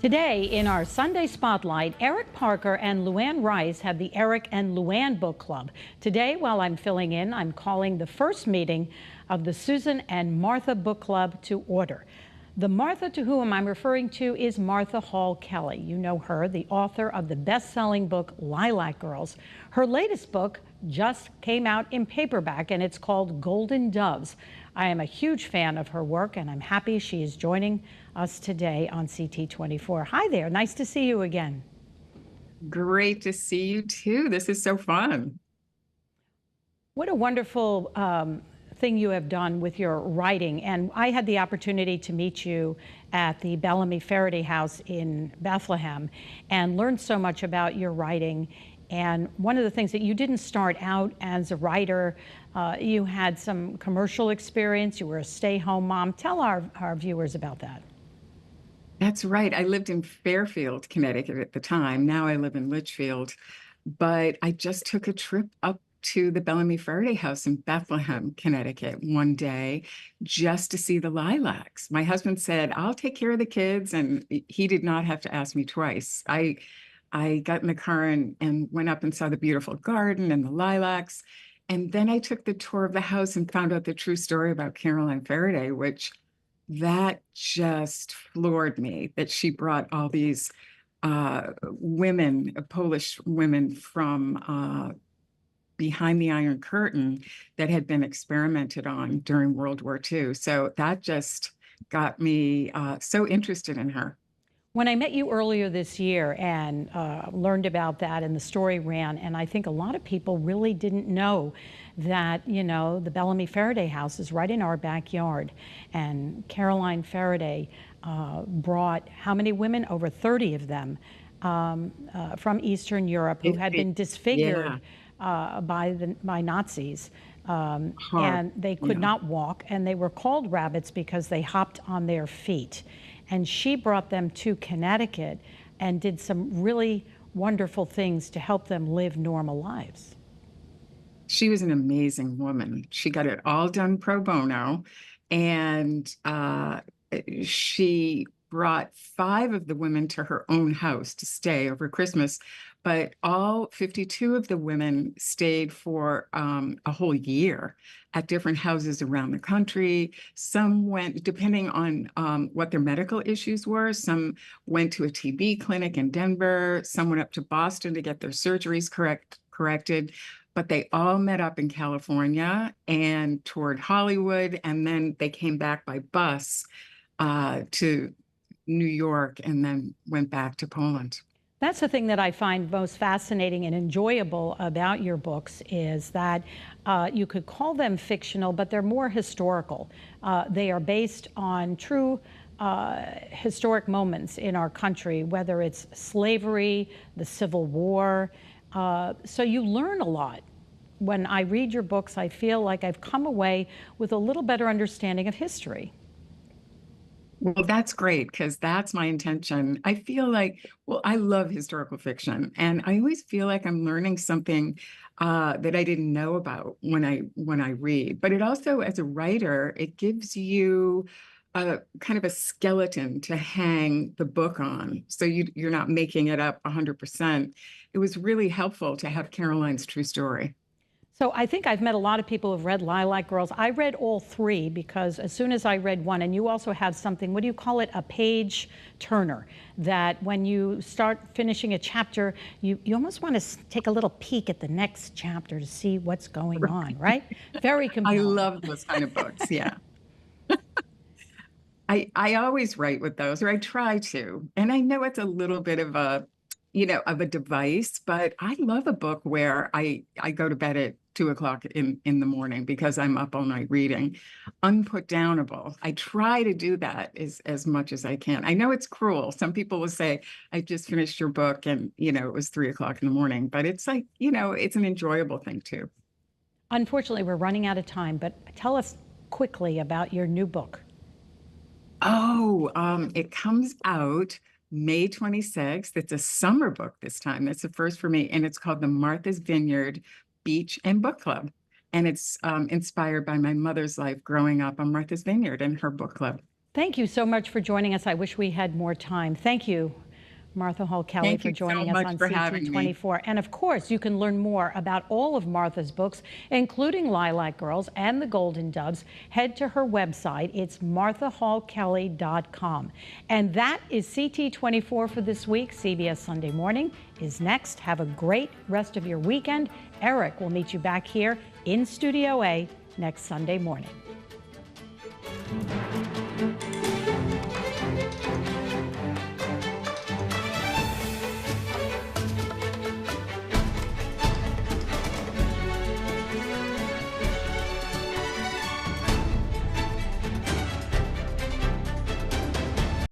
Today, in our Sunday Spotlight, Eric Parker and Luann Rice have the Eric and Luann Book Club. Today, while I'm filling in, I'm calling the first meeting of the Susan and Martha Book Club to order. The Martha to whom I'm referring to is Martha Hall Kelly. You know her, the author of the best-selling book Lilac Girls. Her latest book just came out in paperback, and it's called Golden Doves. I am a huge fan of her work, and I'm happy she is joining us today on CT24. Hi there, nice to see you again. Great to see you too. This is so fun. What a wonderful thing you have done with your writing. And I had the opportunity to meet you at the Bellamy Faraday House in Bethlehem and learned so much about your writing. And one of the things that you didn't start out as a writer, you had some commercial experience, you were a stay-home mom. Tell our viewers about that. That's right. I lived in Fairfield, Connecticut at the time. Now I live in Litchfield. But I just took a trip up to the Bellamy Faraday House in Bethlehem, Connecticut one day just to see the lilacs. My husband said, I'll take care of the kids. And he did not have to ask me twice. I got in the car and went up and saw the beautiful garden and the lilacs. And then I took the tour of the house and found out the true story about Caroline Faraday, which that just floored me, that she brought all these women, Polish women from behind the Iron Curtain that had been experimented on during World War II. So that just got me so interested in her. When I met you earlier this year and learned about that and the story ran, and I think a lot of people really didn't know that, you know, the Bellamy Faraday House is right in our backyard. And Caroline Faraday brought how many women? Over 30 of them from Eastern Europe who had been disfigured by Nazis. And they could not walk, and they were called rabbits because they hopped on their feet. And she brought them to Connecticut and did some really wonderful things to help them live normal lives. She was an amazing woman. She got it all done pro bono, and she brought 5 of the women to her own house to stay over Christmas, but all 52 of the women stayed for a whole year at different houses around the country. Some went, depending on what their medical issues were, some went to a TB clinic in Denver, some went up to Boston to get their surgeries corrected. But they all met up in California and toured Hollywood, and then they came back by bus to New York and then went back to Poland. That's the thing that I find most fascinating and enjoyable about your books is that you could call them fictional, but they're more historical. They are based on true historic moments in our country, whether it's slavery, the Civil War. So you learn a lot. When I read your books, I feel like I've come away with a little better understanding of history. Well, that's great because that's my intention. I feel like, well, I love historical fiction, and I always feel like I'm learning something that I didn't know about when I read. But it also, as a writer, it gives you a kind of a skeleton to hang the book on, so you're not making it up 100%. It was really helpful to have Caroline's true story. So I think I've met a lot of people who've read Lilac Girls. I read all 3 because as soon as I read one, and you also have something, what do you call it? A page turner, that when you start finishing a chapter, you almost want to take a little peek at the next chapter to see what's going on, right? Very compelling. I love those kind of books, yeah. I always write with those, or I try to. And I know it's a little bit of a, of a device, but I love a book where I go to bed at 2 o'clock in the morning because I'm up all night reading. Unputdownable. I try to do that as much as I can. I know it's cruel. Some people will say, I just finished your book and, it was 3 o'clock in the morning, but it's like, it's an enjoyable thing too. Unfortunately, we're running out of time, but tell us quickly about your new book. Oh, it comes out May 26th. It's a summer book this time. That's the first for me. And it's called the Martha's Vineyard Beach and Book Club. And it's inspired by my mother's life growing up on Martha's Vineyard and her book club. Thank you so much for joining us. I wish we had more time. Thank you, Martha Hall Kelly, Thank for you so joining us much on for having me. CT24. And of course, you can learn more about all of Martha's books, including Lilac Girls and The Golden Doves. Head to her website. It's marthahallkelly.com. And that is CT24 for this week. CBS Sunday Morning is next. Have a great rest of your weekend. Eric will meet you back here in Studio A next Sunday morning.